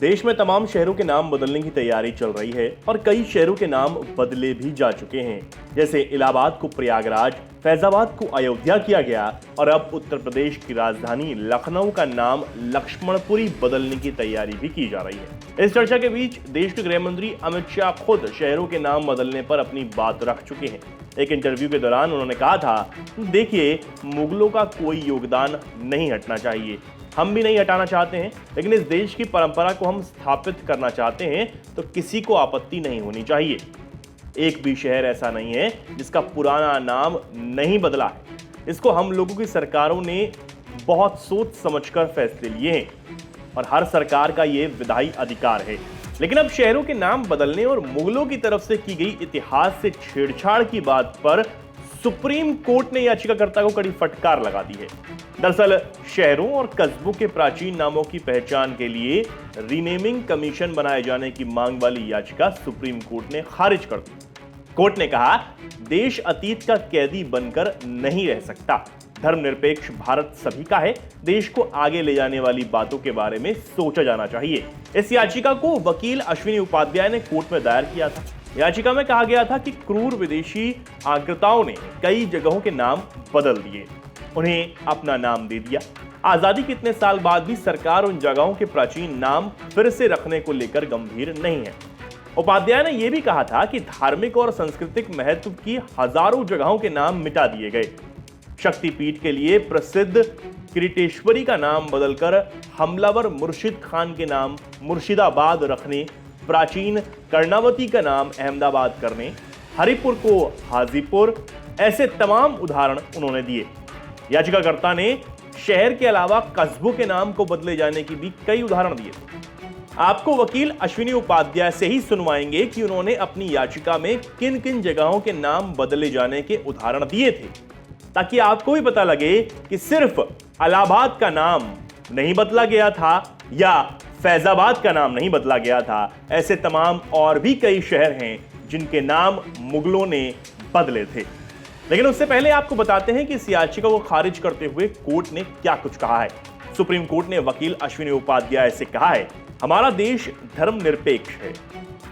देश में तमाम शहरों के नाम बदलने की तैयारी चल रही है और कई शहरों के नाम बदले भी जा चुके हैं। जैसे इलाहाबाद को प्रयागराज, फैजाबाद को अयोध्या किया गया और अब उत्तर प्रदेश की राजधानी लखनऊ का नाम लक्ष्मणपुरी बदलने की तैयारी भी की जा रही है। इस चर्चा के बीच देश के गृह मंत्री अमित शाह खुद शहरों के नाम बदलने पर अपनी बात रख चुके हैं। एक इंटरव्यू के दौरान उन्होंने कहा था, देखिए, मुगलों का कोई योगदान नहीं हटना चाहिए, हम भी नहीं हटाना चाहते हैं, लेकिन इस देश की परंपरा को हम स्थापित करना चाहते हैं तो किसी को आपत्ति नहीं होनी चाहिए। एक भी शहर ऐसा नहीं है जिसका पुराना नाम नहीं बदला है। इसको हम लोगों की सरकारों ने बहुत सोच समझकर फैसले लिए हैं और हर सरकार का ये विधायी अधिकार है। लेकिन अब शहरों के नाम बदलने और मुगलों की तरफ से की गई इतिहास से छेड़छाड़ की बात पर सुप्रीम कोर्ट ने याचिकाकर्ता को कड़ी फटकार लगा दी है। दरअसल शहरों और कस्बों के प्राचीन नामों की पहचान के लिए रीनेमिंग कमीशन बनाए जाने की मांग वाली याचिका सुप्रीम कोर्ट ने खारिज कर दी। कोर्ट ने कहा, देश अतीत का कैदी बनकर नहीं रह सकता। धर्मनिरपेक्ष भारत सभी का है। देश को आगे ले जाने वाली बातों के बारे में सोचा जाना चाहिए। इस याचिका को वकील अश्विनी उपाध्याय ने कोर्ट में दायर किया था। याचिका में कहा गया था कि क्रूर विदेशी आक्रांताओं ने कई जगहों के नाम बदल दिए, उन्हें अपना नाम दे दिया। आजादी के इतने साल बाद भी सरकार उन जगहों के प्राचीन नाम फिर से रखने को लेकर गंभीर नहीं है। उपाध्याय ने यह भी कहा था कि धार्मिक और सांस्कृतिक महत्व की हजारों जगहों के नाम मिटा दिए गए। शक्तिपीठ के लिए प्रसिद्ध किरीटेश्वरी का नाम बदलकर हमलावर मुर्शिद खान के नाम मुर्शिदाबाद रखने, प्राचीन कर्णावती का नाम अहमदाबाद करने, हरिपुर को हाजीपुर, ऐसे तमाम उदाहरण उन्होंने दिए। याचिकाकर्ता ने शहर के अलावा कस्बों के नाम को बदले जाने की भी कई उदाहरण दिए। आपको वकील अश्विनी उपाध्याय से ही सुनवाएंगे कि उन्होंने अपनी याचिका में किन किन जगहों के नाम बदले जाने के उदाहरण दिए थे, ताकि आपको भी पता लगे कि सिर्फ इलाहाबाद का नाम नहीं बदला गया था या फैजाबाद का नाम नहीं बदला गया था। ऐसे तमाम और भी कई शहर हैं जिनके नाम मुगलों ने बदले थे। लेकिन उससे पहले आपको बताते हैं कि इस याचिका को खारिज करते हुए कोर्ट ने क्या कुछ कहा है। सुप्रीम कोर्ट ने वकील अश्विनी उपाध्याय से कहा है, हमारा देश धर्मनिरपेक्ष है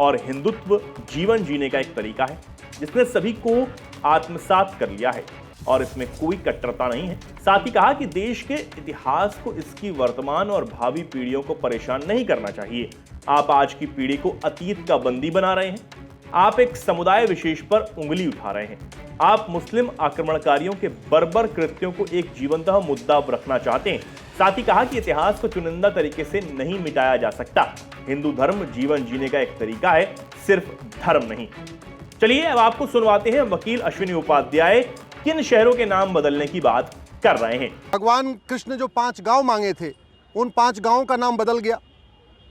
और हिंदुत्व जीवन जीने का एक तरीका है जिसने सभी को आत्मसात कर लिया है और इसमें कोई कट्टरता नहीं है। साथ ही कहा कि देश के इतिहास को इसकी वर्तमान और भावी पीढ़ियों को परेशान नहीं करना चाहिए। आप आज की पीढ़ी को अतीत का बंदी बना रहे हैं। आप एक समुदाय विशेष पर उंगली उठा रहे हैं। आप मुस्लिम आक्रमणकारियों के बर्बर कृत्यों को एक जीवंत मुद्दा रखना चाहते हैं। साथ ही कहा कि इतिहास को चुनिंदा तरीके से नहीं मिटाया जा सकता। हिंदू धर्म जीवन जीने का एक तरीका है, सिर्फ धर्म नहीं। चलिए अब आपको सुनवाते हैं वकील अश्विनी उपाध्याय किन शहरों के नाम बदलने की बात कर रहे हैं। भगवान कृष्ण ने जो 5 गांव मांगे थे, उन 5 गांवों का नाम बदल गया।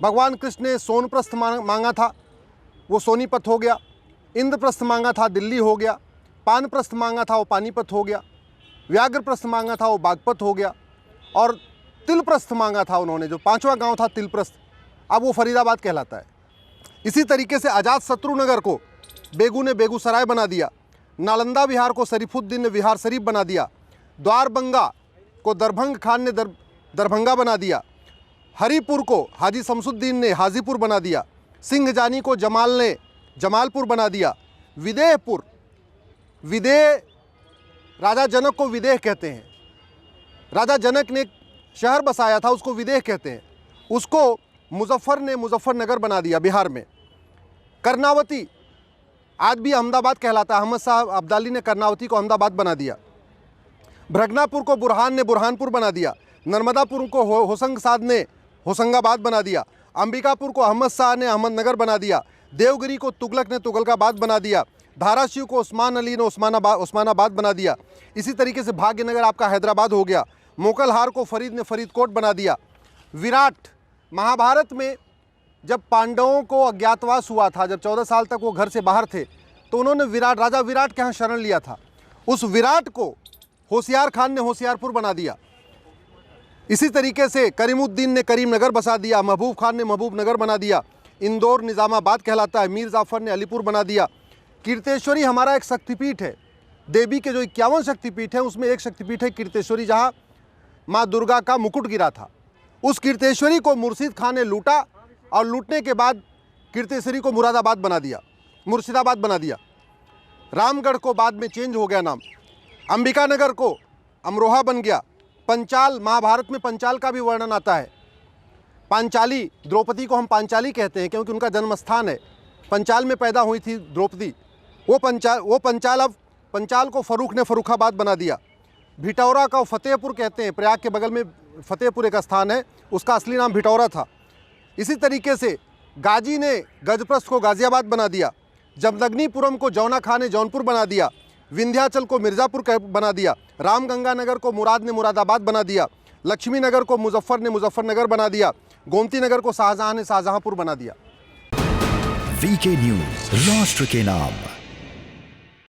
भगवान कृष्ण ने सोनप्रस्थ मांगा था, वो सोनीपत हो गया। इंद्रप्रस्थ मांगा था, दिल्ली हो गया। पानप्रस्थ मांगा था, वो पानीपत हो गया। व्याघ्रप्रस्थ मांगा था, वो बागपत हो गया। और तिलप्रस्थ मांगा था उन्होंने, जो 5वां गांव था तिलप्रस्थ, अब वो फरीदाबाद कहलाता है। इसी तरीके से अजातशत्रु नगर को बेगू ने बेगूसराय बना दिया। नालंदा विहार को शरीफुद्दीन ने विहार शरीफ बना दिया। द्वारबंगा को दरभंग खान ने दरभंगा बना दिया। हरिपुर को हाजी शमसुद्दीन ने हाजीपुर बना दिया। सिंहजानी को जमाल ने जमालपुर बना दिया। विदेह राजा जनक को विदेह कहते हैं। राजा जनक ने एक शहर बसाया था, उसको विदेह कहते हैं। उसको मुजफ्फर ने मुजफ्फरनगर बना दिया बिहार में। कर्णावती आज भी अहमदाबाद कहलाता है। अहमद शाह अब्दाली ने कर्णावती को अहमदाबाद बना दिया। भ्रगनापुर को बुरहान ने बुरहानपुर बना दिया। नर्मदापुर को होशंगसाद ने होशंगाबाद बना दिया। अंबिकापुर को अहमद शाह ने अहमदनगर बना दिया। देवगिरी को तुगलक ने तुगलकाबाद बना दिया। धाराशिव को उस्मान अली ने उस्मानाबाद बना दिया। इसी तरीके से भाग्यनगर आपका हैदराबाद हो गया। मोकलहार को फरीद ने फरीदकोट बना दिया। विराट, महाभारत में जब पांडवों को अज्ञातवास हुआ था, जब 14 साल तक वो घर से बाहर थे, तो उन्होंने राजा विराट के यहाँ शरण लिया था। उस विराट को होशियार खान ने होशियारपुर बना दिया। इसी तरीके से करीमुद्दीन ने करीमनगर बसा दिया। महबूब खान ने महबूबनगर बना दिया। इंदौर निज़ामाबाद कहलाता है। मीर जाफ़र ने अलीपुर बना दिया। कीर्तेश्वरी हमारा एक शक्तिपीठ है। देवी के जो 51 शक्तिपीठ हैं उसमें एक शक्तिपीठ है कीर्तेश्वरी, जहाँ माँ दुर्गा का मुकुट गिरा था। उस कीर्तेश्वरी को मुर्शिद खान ने लूटा और लूटने के बाद कीर्तेश्वरी को मुर्शिदाबाद बना दिया। रामगढ़ को बाद में चेंज हो गया नाम, अंबिकानगर को अमरोहा बन गया। पंचाल, महाभारत में पंचाल का भी वर्णन आता है। पांचाली, द्रौपदी को हम पांचाली कहते हैं क्योंकि उनका जन्म स्थान है। पंचाल में पैदा हुई थी द्रौपदी। वो पंचाल को फरूख ने फरुखाबाद बना दिया। भिटौरा का फतेहपुर कहते हैं, प्रयाग के बगल में फतेहपुर एक स्थान है, उसका असली नाम भिटौरा था। इसी तरीके से गाजी ने गजप्रस्थ को गाजियाबाद बना दिया। जमदग्नीपुरम को जौना खान ने जौनपुर बना दिया। विंध्याचल को मिर्ज़ापुर बना दिया। रामगंगानगर को मुराद ने मुरादाबाद बना दिया। लक्ष्मी नगर को मुजफ्फर ने मुजफ्फरनगर बना दिया। गोमती नगर को शाहजहां ने शाहजहांपुर बना दिया। वीके न्यूज, राष्ट्र के नाम।